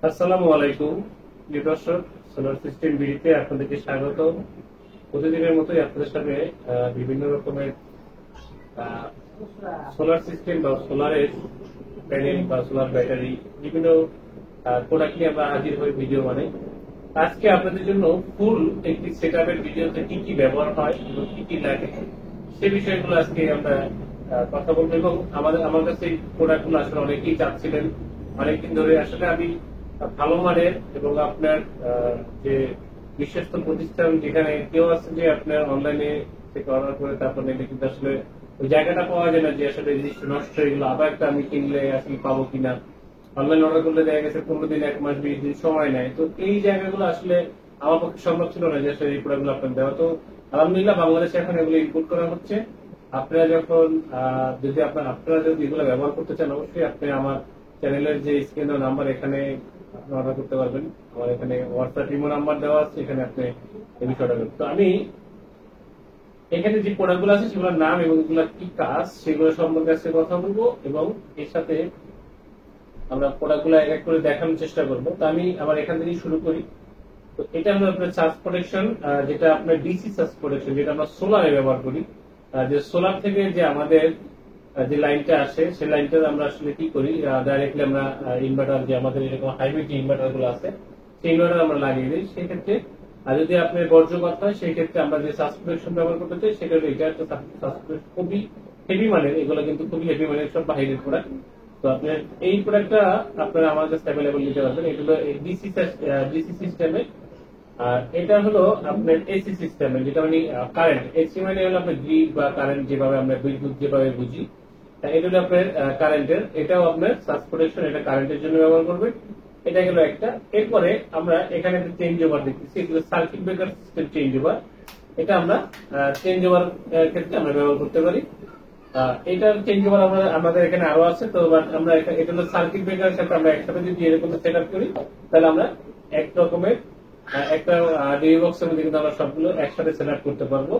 আসসালামু আলাইকুম প্রিয় দর্শক, সোলার সিস্টেম বিডিতে আপনাদেরকে স্বাগত। প্রতিদিনের মতোই আপনাদের সাথে বিভিন্ন রকমের সোলার সিস্টেম বা সোলারের প্যানেল বা সোলার ব্যাটারি বিভিন্ন প্রোডাক্ট নিয়ে আমরা হাজির হই ভিডিও মানে। আজকে আপনাদের জন্য ফুল একটি সেটআপের ভিডিওতে কি কি ব্যবহার হয় এবং কি কি লাগে সে বিষয়গুলো আজকে আমরা কথা বলবো। এবং আমার কাছে এই প্রোডাক্টগুলো আসলে অনেকেই চাচ্ছিলেন অনেকদিন ধরে। আসলে আমি ভালো মানের এবং আপনার যে বিশ্বস্ত প্রতিষ্ঠান, যেখানে কেউ আছে যে আপনার অনলাইনে থেকে অর্ডার করে তারপর নিলে কিন্তু আসলে ওই জায়গাটা পাওয়া যায় না যে আসলে জিনিস নষ্ট হয়ে গেলো, আবার একটা আমি কিনলে আসলে পাবো কিনা। অনলাইন অর্ডার করলে দেখা গেছে 15 দিন, 1 মাস, 20 দিন সময় নেয়। তো এই জায়গাগুলো আসলে আমার পক্ষে সম্ভব ছিল না যে আসলে এই প্রোডাক্টগুলো আপনার দেওয়া। তো আলহামদুলিল্লাহ বাংলাদেশে এখন এগুলো ইম্পোর্ট করা হচ্ছে। আপনারা যখন যদি আপনারা যদি এগুলো ব্যবহার করতে চান, অবশ্যই আপনি আমার চ্যানেলের যে স্ক্রিন নাম্বার এখানে আপনি অর্ডার করতে পারবেন। আমার এখানে হোয়াটসঅ্যাপ ইমো নাম্বার দেওয়া আছে, এখানে আপনি এই বিষয়টা করবেন। তো আমি এখানে যে প্রোডাক্টগুলো আছে সেগুলোর নাম এবং এগুলো কি কাজ সেগুলো সম্পর্কে আজকে কথা বলবো, এবং এর সাথে আমরা প্রোডাক্টগুলো এক এক করে দেখানোর চেষ্টা করবো। তো আমি আবার এখান থেকে শুরু করি। তো এটা হলো আপনার চার্জ প্রোটেকশন, যেটা আপনার ডিসি চার্জ প্রোটেকশন, যেটা আমরা সোলারে ব্যবহার করি। যে সোলার থেকে যে আমাদের যে লাইনটা আসে সেই লাইনটা আমরা আসলে কি করি, ডাইরেক্টলি আমরা ইনভার্টার, যে আমাদের এরকম হাইব্রিড ইনভার্টার গুলো আছে সেই ইনভার্টার আমরা লাগিয়ে দিই। সেই ক্ষেত্রে আর যদি আপনার বর্জ্যপাত হয় সেই ক্ষেত্রে আমরা যে চার্জ প্রোটেকশন ব্যবহার করতে চাই সেটা হলো এটা একটা চার্জ প্রোটেকশন, খুবই হেভি মানের। এগুলো কিন্তু খুবই হেভি মানের, সব বাইরের প্রোডাক্ট। তো আপনার এই প্রোডাক্টটা আপনারা আমার কাছে অ্যাভেলেবল নিতে পারবেন। এগুলো ডিসি সিস্টেমে। আর এটা হলো আপনার এসি সিস্টেমে, যেটা মানে কারেন্ট। এসি মানে হলো আপনার গ্রিড বা কারেন্ট, যেভাবে আমরা বিদ্যুৎ যেভাবে বুঝি। এটা হলো আপনার কারেন্টের, এটাও আপনার সার্জ প্রোটেকশন, এটা কারেন্টের জন্য ব্যবহার করবেন। এটা গেল একটা। এরপরে আমরা এখানে চেঞ্জ ওভার দেখতেছি, এগুলো circuit breaker system change over. এটা আমরা চেঞ্জ ওভার ক্ষেত্রে আমরা ব্যবহার করতে পারি। এটার চেঞ্জ ওভার আমাদের এখানে আরো আছে। তো আমরা এটা হলো সার্কিট ব্রেকারের সাথে আমরা একসাথে যদি এরকম সেট আপ করি, তাহলে আমরা এক রকমের একটা ডিভি বক্সের মধ্যে কিন্তু আমরা সবগুলো একসাথে সেট আপ করতে পারবো।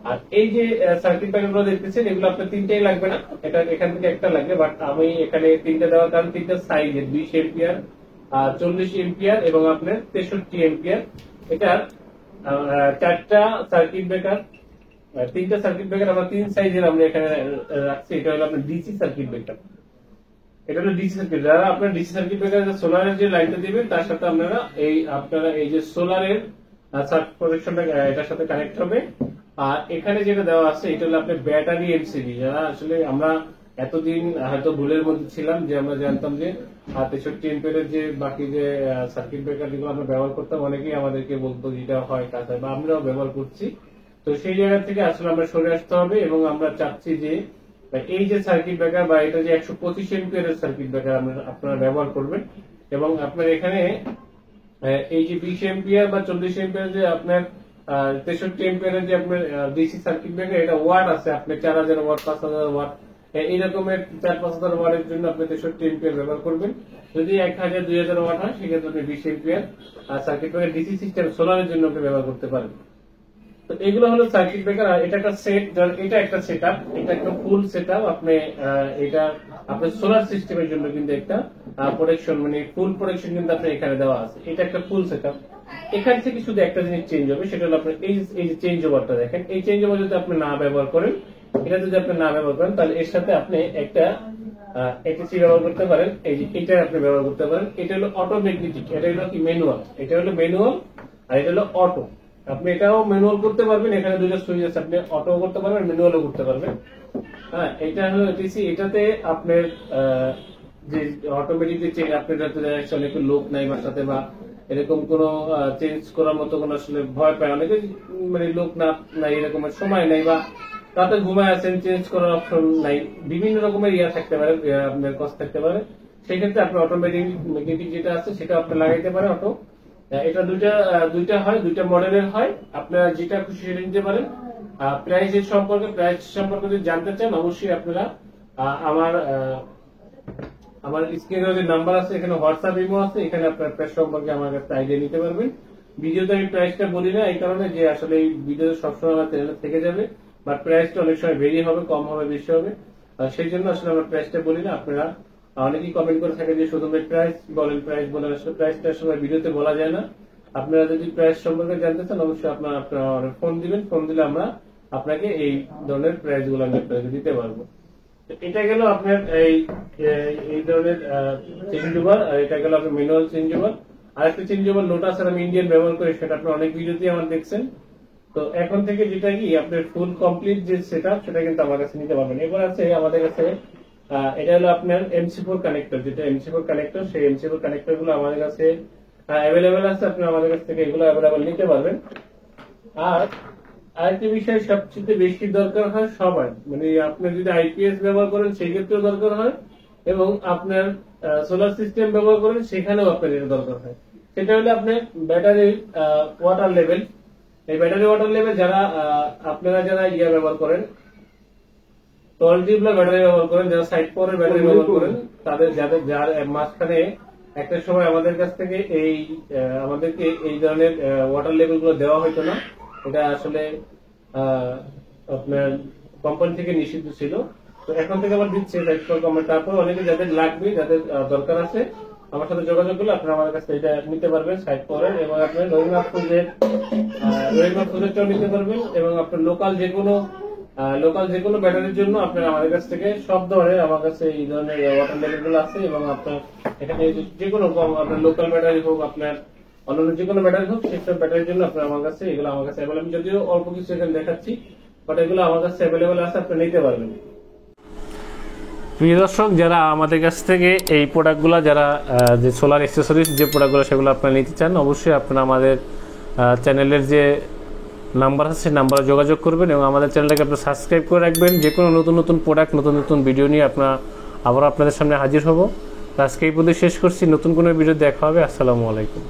আর এই যে সার্কিট ব্রেকার গুলো দেখতেছেন, এগুলো আপনার তিনটাই লাগবে না, এটা এখান থেকে একটা লাগবে। বাট আমি এখানে তিনটা দেওয়ার কারণ তিনটা সাইজের 20 এম্পিয়ার, 40 এম্পিয়ার এবং আপনার 63 এম্পিয়ার। এটার চারটা সার্কিট ব্রেকার, তিনটা সার্কিট ব্রেকার আমরা তিন সাইজের আমরা এখানে রাখছি। এটা হলো আপনার ডিসি সার্কিট ব্রেকার। এটা হলো ডিসি সার্কিট। যারা আপনার ডিসি সার্কিট ব্রেকার সোলারের যে লাইনটা দিবেন তার সাথে আপনারা এই যে সোলারের সার্কিট প্রোটেকশনটা এটার সাথে কানেক্ট হবে। আর এখানে যেটা দেওয়া আছে এটা হলো আপনার ব্যাটারি এমসিবি। যারা আসলে আমরা এতদিন হয়তো ভুলের মধ্যে ছিলাম যে আমরা জানতাম যে 63 এম্পিয়ারের যে বাকি যে সার্কিট ব্রেকার যেগুলো আমরা ব্যবহার করতাম, অনেকেই আমাদেরকে বলতো যেটা হয় কাজ হয়, বা আমরাও ব্যবহার করছি। তো সেই জায়গা থেকে আসলে আমরা সরে আসতে হবে, এবং আমরা চাচ্ছি যে এই যে সার্কিট ব্রেকার বা এটা যে 125 এম্পিয়ারের সার্কিট ব্রেকার আপনারা ব্যবহার করবেন। এবং আপনার এখানে এই যে 20 এম্পিয়ার বা 40 এম্পিয়ার যে আপনার 63 এম্পিয়ারের যে আপনার ডিসি সার্কিট ব্রেকার, এটা ওয়াট আছে আপনার 4000 ওয়াট, 5000 ওয়াট, এই রকমের 4-5000 ওয়াটের জন্য আপনি 63 এম্পিয়ার ব্যবহার করবেন। যদি 1000-2000 ওয়াট হয় সেক্ষেত্রে আপনি 20 ampere circuit breaker DC system সোলারের জন্য আপনি ব্যবহার করতে পারেন। তো এগুলো হলো সার্কিট ব্রেকার। আর এটা একটা সেট, এটা একটা সেটআপ, এটা একটা ফুল সেটআপ। আপনি এটা আপনার সোলার সিস্টেমের জন্য কিন্তু একটা প্রোটেকশন, মানে ফুল প্রোটেকশন কিন্তু আপনার এখানে দেওয়া আছে। এটা একটা ফুল সেটআপ। এখান থেকে শুধু একটা জিনিস চেঞ্জ হবে, সেটা হলো আপনার এই যে চেঞ্জ ওভারটা দেখেন। এই চেঞ্জ ওভার যদি আপনি না ব্যবহার করেন, এটা যদি আপনি না ব্যবহার করেন, তাহলে এর সাথে আপনি একটা এটিসি ব্যবহার করতে পারেন। এই যে এটা আপনি ব্যবহার করতে পারেন। এটা হলো অটোমেটিক, এটা হলো কি ম্যানুয়াল। এটা হলো ম্যানুয়াল আর এটা হলো অটো। আপনি এটাও ম্যানুয়াল করতে পারবেন, এখানে দুইটা সুইচ আছে, আপনি অটো করতে পারবেন, ম্যানুয়ালও করতে পারবেন। হ্যাঁ, এটা হলো এটিসি। এটাতে আপনার যে অটোমেটিক যে চেঞ্জ, আপনার যাতে অনেক লোক নাই বাসাতে, বা এরকম কোন চেঞ্জ করার মতো কোন আসলে ভয় পায় অনেকে, মানে লোক না নাই, এরকমের সময় নাই, বা রাতে ঘুমায় আছেন, চেঞ্জ করার অপশন নাই, বিভিন্ন রকমের থাকতে পারে, আপনার কষ্ট থাকতে পারে। সেই ক্ষেত্রে আপনি অটোমেটিক যেটা আছে সেটা আপনি লাগাইতে পারেন অটো। এটা দুইটা হয়, দুইটা মডেলের হয়, আপনারা যেটা খুশি সেটা নিতে পারেন। প্রাইস সম্পর্কে যদি জানতে চান, অবশ্যই আপনারা আমার আমার স্ক্রিনে যে নাম্বার আছে, এখানে হোয়াটসঅ্যাপ ইমো আছে, এখানে আপনার প্রাইস সম্পর্কে আমার কাছে আইডিয়া নিতে পারবেন। ভিডিওতে আমি প্রাইসটা বলি না এই কারণে যে আসলে এই ভিডিও সবসময় আমার চ্যানেলে থেকে যাবে, বাট প্রাইসটা অনেক সময় ভেরি হবে, কম হবে, বেশি হবে। সেই জন্য আসলে আমার প্রাইসটা বলি না। আপনারা অনেকেই কমেন্ট করে থাকে যে শুধু প্রাইস বলেন, আসলে প্রাইসটা সময় ভিডিওতে বলা যায় না। আপনারা যদি প্রাইস সম্পর্কে জানতে চান অবশ্যই আপনার ফোন দিবেন, ফোন দিলে আমরা আপনাকে এই ধরনের প্রাইস গুলো আমি আপনাকে দিতে পারবো। এটা গেল আপনার এই ধরনের চেঞ্জ ওভার, আর এটা গেল আপনার ম্যানুয়াল চেঞ্জ ওভার। আরেকটা চেঞ্জ ওভার লোটাস আর আমি ইন্ডিয়ান ব্যবহার করি, সেটা আপনার অনেক ভিডিওতেই আমার দেখছেন। তো এখন থেকে যেটা কি আপনার ফুল কমপ্লিট যে সেটআপ সেটা কিন্তু আমার কাছে নিতে পারবেন। এবার আছে আমাদের কাছে এটা হলো আপনার MC4 কানেক্টর, যেটা MC4 কানেক্টর, সেই MC4 কানেক্টর গুলো আমাদের কাছে অ্যাভেলেবেল আছে। আপনি আমাদের কাছ থেকে এগুলো অ্যাভেলেবেল নিতে পারবেন। আর আরেকটি বিষয় সবচেয়ে বেশি দরকার হয় সবার, মানে আপনি যদি IPS ব্যবহার করেন সেই ক্ষেত্রেও দরকার হয়, এবং আপনার সোলার সিস্টেম ব্যবহার করেন সেখানেও আপনার এটা দরকার হয়। সেটা হলো আপনার ব্যাটারির ওয়াটার লেভেল। এই ব্যাটারি ওয়াটার লেভেল যারা আপনারা যারা ব্যবহার করেন, 12 ব্যাটারি ব্যবহার করেন, যারা সাইড পাওয়ারের ব্যাটারি ব্যবহার করেন, তাদের যার মাঝখানে একটা সময় আমাদের কাছ থেকে আমাদেরকে এই ধরনের ওয়াটার লেভেল গুলো দেওয়া হতো না। এটা আসলে আপনার কোম্পানি থেকে নিষিদ্ধ ছিল, তো এখন থেকে আবার দিচ্ছে সাইড পাওয়ার কোম্পানি। তারপর অনেকে যাদের লাগবে, যাদের দরকার আছে, আমার সাথে যোগাযোগ করলে আপনারা আমার কাছে এটা নিতে পারবেন সাইড পাওয়ার, এবং আপনার রবীন্দ্রনাথ প্রজেক্টটাও নিতে পারবেন। এবং আপনার লোকাল যে কোনো ব্যাটারির জন্য আপনার আমাদের কাছ থেকে সব ধরনের আমার কাছে এই ধরনের ওয়াটার লেভেল গুলো আছে। এবং আপনার এখানে যে কোনো আপনার লোকাল ব্যাটারি হোক, আপনার অন্যান্য যে কোনো ব্যাটারি হোক, সেসব ব্যাটারির জন্য আপনার আমার কাছে এগুলো আমার কাছে অ্যাভেলেবল। যদিও অল্প কিছু এখানে দেখাচ্ছি, বাট এগুলো আমার কাছে অ্যাভেলেবল আছে, আপনি নিতে পারবেন। প্রিয় দর্শক, যারা আমাদের কাছ থেকে এই প্রোডাক্টগুলো, যারা যে সোলার অ্যাক্সেসরিজ যে প্রোডাক্টগুলো সেগুলো আপনারা নিতে চান, অবশ্যই আপনারা আমাদের চ্যানেলের যে নাম্বার আছে সেই নাম্বারে যোগাযোগ করবেন, এবং আমাদের চ্যানেলটাকে আপনারা সাবস্ক্রাইব করে রাখবেন। যে কোনো নতুন নতুন প্রোডাক্ট, নতুন নতুন ভিডিও নিয়ে আবার আপনাদের সামনে হাজির হব। আজকে এই পর্যন্ত শেষ করছি, নতুন কোনো ভিডিও দেখা হবে। আসসালামু আলাইকুম।